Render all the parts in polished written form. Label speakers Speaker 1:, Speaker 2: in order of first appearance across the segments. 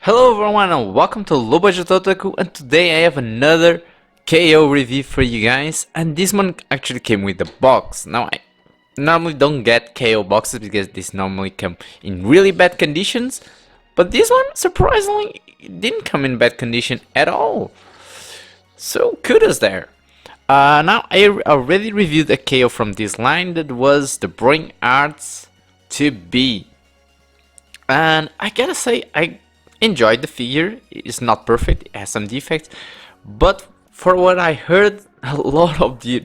Speaker 1: Hello everyone and welcome to Low Budget Otaku, and today I have another KO review for you guys, and this one actually came with the box. Now I normally don't get KO boxes because these normally come in really bad conditions, but this one surprisingly didn't come in bad condition at all. So kudos there. Now I already reviewed a KO from this line that was the Bring Arts 2B. And I gotta say, I enjoyed the figure. It's not perfect, it has some defects, but for what I heard, a lot of the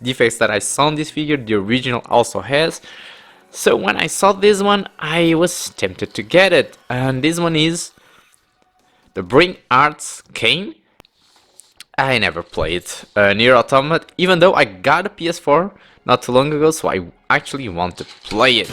Speaker 1: defects that I saw in this figure, the original also has. So when I saw this one, I was tempted to get it, and this one is the Bring Arts Kaine. I never played NieR Automata, even though I got a PS4 not too long ago, so I actually want to play it.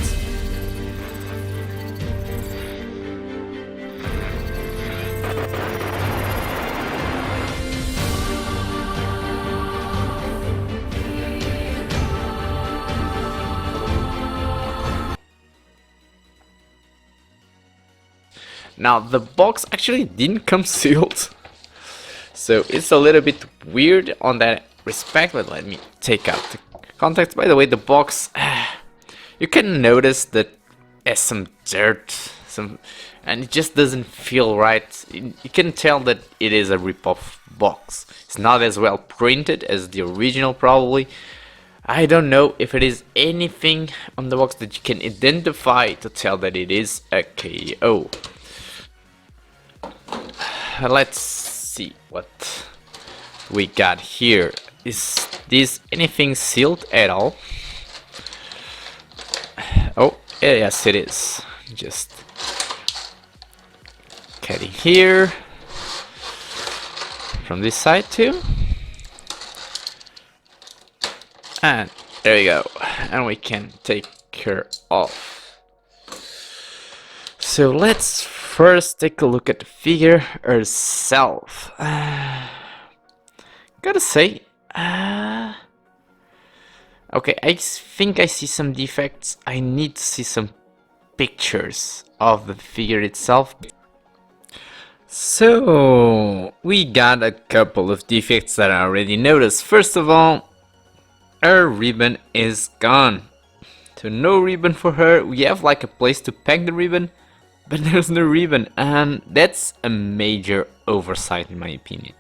Speaker 1: Now the box actually didn't come sealed, so it's a little bit weird on that respect, but let me take out the contacts. By the way, the box, you can notice that has some dirt, and it just doesn't feel right. You can tell that it is a rip-off box. It's not as well printed as the original probably. I don't know if it is anything on the box that you can identify to tell that it is a KO. Let's see what we got here. Is this anything sealed at all? Oh, yes it is. Just cutting here from this side too, and there you go, and we can take her off. So let's first take a look at the figure herself. Gotta say, okay, I think I see some defects. I need to see some pictures of the figure itself. So we got a couple of defects that I already noticed. First of all, her ribbon is gone. So no ribbon for her. We have like a place to peg the ribbon, but there's no ribbon, and that's a major oversight in my opinion.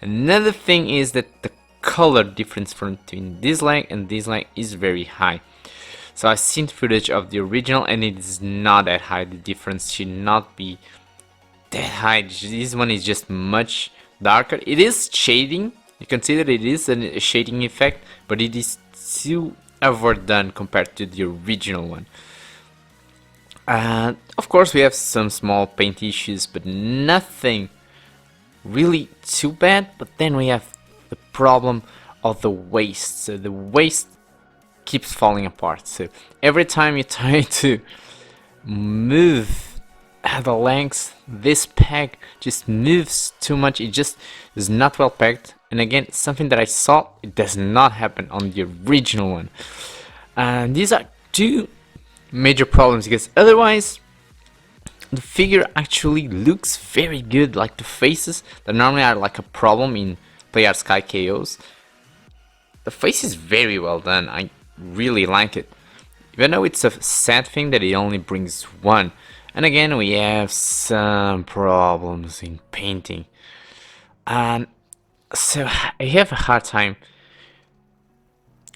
Speaker 1: Another thing is that the color difference between this leg and this leg is very high. So I've seen footage of the original and it is not that high. The difference should not be that high. This one is just much darker. It is shading. You can see that it is a shading effect, but it is too overdone compared to the original one. Of course we have some small paint issues, but nothing really too bad. But then we have the problem of the waist. So the waist keeps falling apart. So every time you try to move the length, this peg just moves too much. It just is not well pegged. And again, something that I saw, it does not happen on the original one. And these are two major problems, because otherwise the figure actually looks very good. Like the faces that normally are like a problem in Play Art Sky KOs, the face is very well done. I really like it, even though it's a sad thing that it only brings one. And again, we have some problems in painting, and so I have a hard time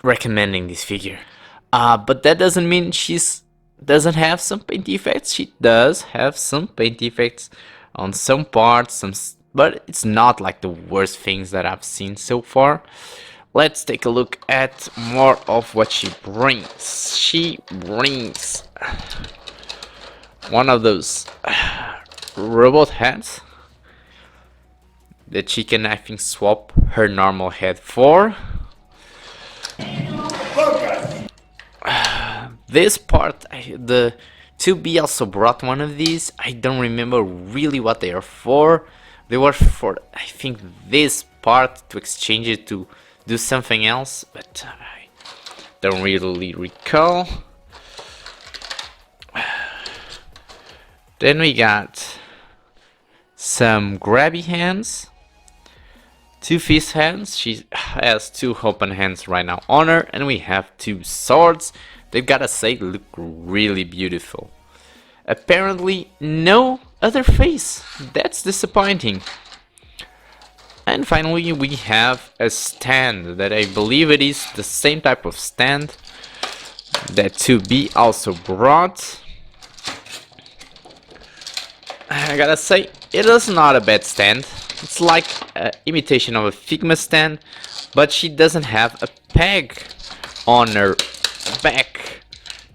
Speaker 1: recommending this figure. But that doesn't mean she's doesn't have some paint defects. She does have some paint defects on some parts, but it's not like the worst things that I've seen so far. Let's take a look at more of what she brings. She brings one of those robot heads that she can, I think, swap her normal head for. This part, the 2B also brought one of these. I don't remember really what they are for. They were for, I think, this part to exchange it to do something else, but I don't really recall. Then we got some grabby hands, two fist hands. She has two open hands right now on her, and we have two swords. They gotta say look really beautiful. Apparently no other face. That's disappointing. And finally we have a stand that I believe it is the same type of stand that 2B also brought. I gotta say, it is not a bad stand. It's like an imitation of a Figma stand, but she doesn't have a peg on her back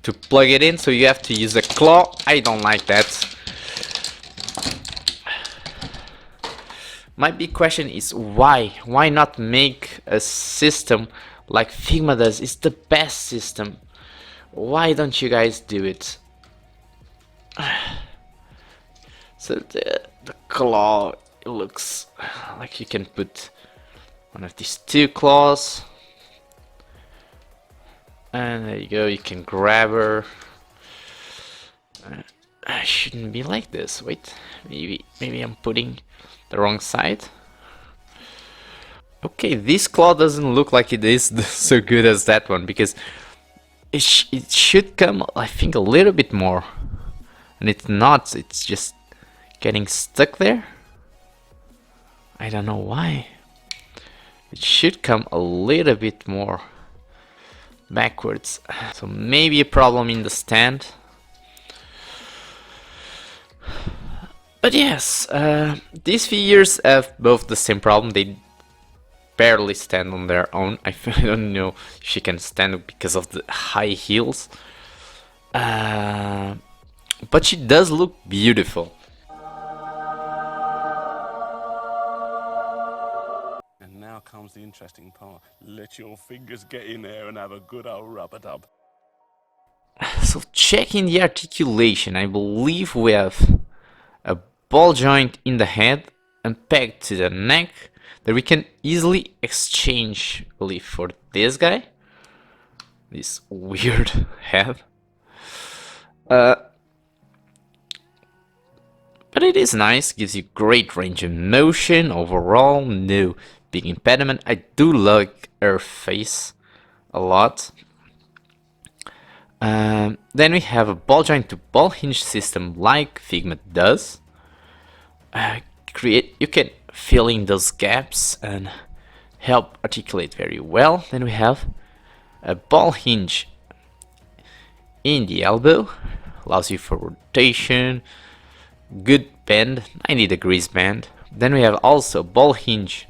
Speaker 1: to plug it in, so you have to use a claw. I don't like that. My big question is why? Why not make a system like Figma does? It's the best system. Why don't you guys do it? So the claw, it looks like you can put one of these two claws. And there you go, you can grab her. I shouldn't be like this. Wait, maybe I'm putting the wrong side. Okay, this claw doesn't look like it is so good as that one, because it should come, I think, a little bit more. And it's not, it's just getting stuck there. I don't know why. It should come a little bit more backwards. So maybe a problem in the stand. But yes, these figures have both the same problem. They barely stand on their own. I don't know if she can stand because of the high heels. But she does look beautiful.
Speaker 2: And now comes the interesting part. Let your fingers get in there and have a good old rub-a-dub.
Speaker 1: So checking the articulation, I believe we have a ball joint in the head and pegged to the neck that we can easily exchange, I believe, for this guy. This weird head. But it is nice, gives you great range of motion overall, no big impediment. I do like her face a lot. Then we have a ball joint to ball hinge system like Figma does. You can fill in those gaps and help articulate very well. Then we have a ball hinge in the elbow, allows you for rotation, good bend, 90 degrees bend. Then we have also ball hinge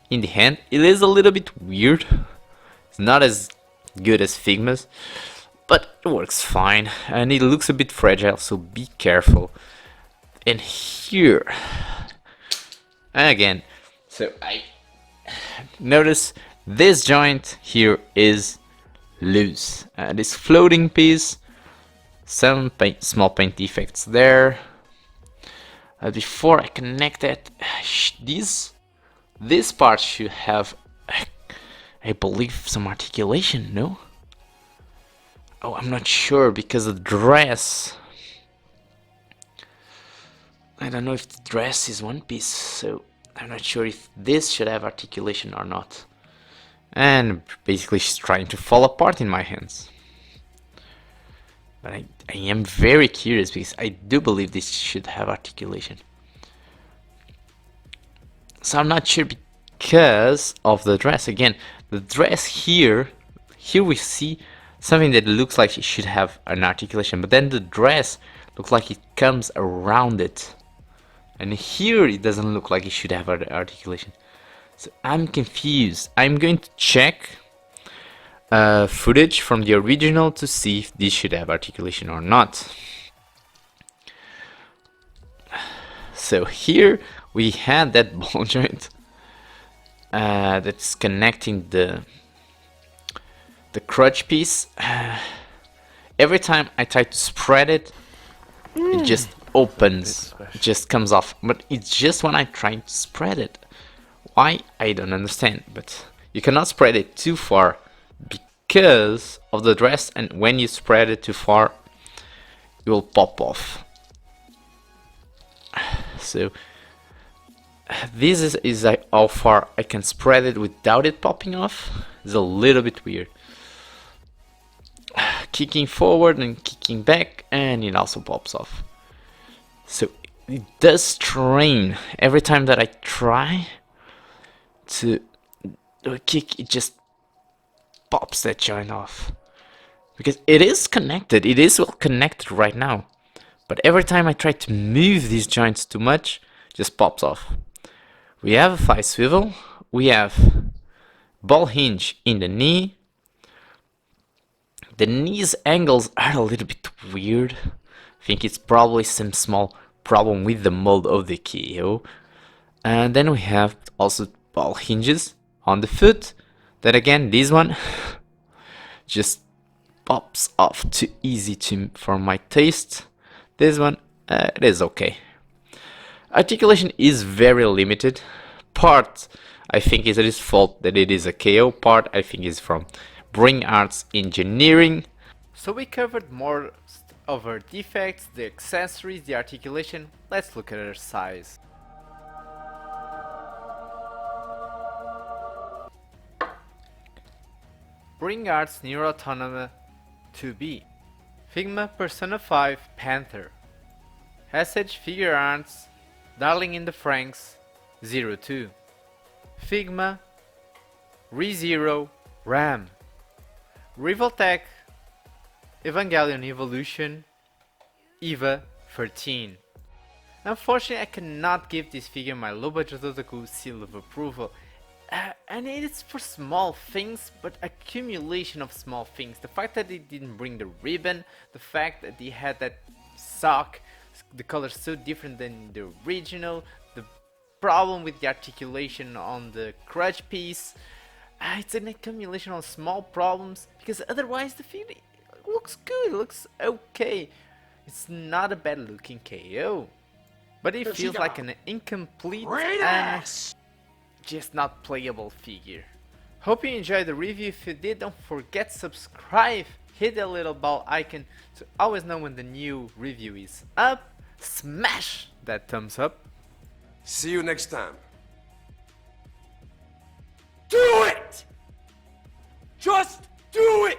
Speaker 1: in the hand. It is a little bit weird. It's not as good as Figma's, but it works fine, and it looks a bit fragile, so be careful. And here, again, so I notice this joint here is loose. This floating piece, some small paint defects there. Before I connect it, this part should have, I believe, some articulation, no? Oh, I'm not sure because the dress, I don't know if the dress is one piece, so I'm not sure if this should have articulation or not. And basically she's trying to fall apart in my hands. But I am very curious because I do believe this should have articulation. So I'm not sure because of the dress. Again, the dress here we see something that looks like it should have an articulation, but then the dress looks like it comes around it. And here it doesn't look like it should have articulation. So I'm confused. I'm going to check footage from the original to see if this should have articulation or not. So here we had that ball joint that's connecting the crutch piece. Every time I try to spread it, it just opens, it just comes off. But it's just when I try to spread it. Why? I don't understand. But you cannot spread it too far because of the dress, and when you spread it too far, it will pop off. So This is how far I can spread it without it popping off. It's a little bit weird. Kicking forward and kicking back, and it also pops off. So it does strain every time that I try to do a kick. It just pops that joint off, because it is connected. It is well connected right now, but every time I try to move these joints too much, it just pops off. We have a 5 swivel. We have ball hinge in the knee. The knee's angles are a little bit weird. I think it's probably some small problem with the mold of the KO. And then we have also ball hinges on the foot. Then again, this one just pops off too easy for my taste. This one, it is okay. Articulation is very limited. Part, I think, is its fault that it is a KO. Part, I think, is from Bring Arts engineering. So we covered more of our defects, the accessories, the articulation. Let's look at her size. Bring Arts NieR Automata 2B. Figma Persona 5 Panther. Hasage Figure Arts Darling in the Franxx 02. Figma ReZero RAM. Rivaltech Evangelion Evolution EVA 13. Unfortunately, I cannot give this figure my low budget otaku seal of approval. And it is for small things, but accumulation of small things. The fact that it didn't bring the ribbon, the fact that he had that sock, the color so different than the original, the problem with the articulation on the crutch piece. It's an accumulation of small problems, because otherwise the figure looks good, looks okay. It's not a bad looking KO, but it feels like an incomplete and just not playable figure. Hope you enjoyed the review. If you did, don't forget to subscribe, hit the little bell icon to always know when the new review is up. Smash that thumbs up.
Speaker 3: See you next time.
Speaker 4: Do it! Just do it!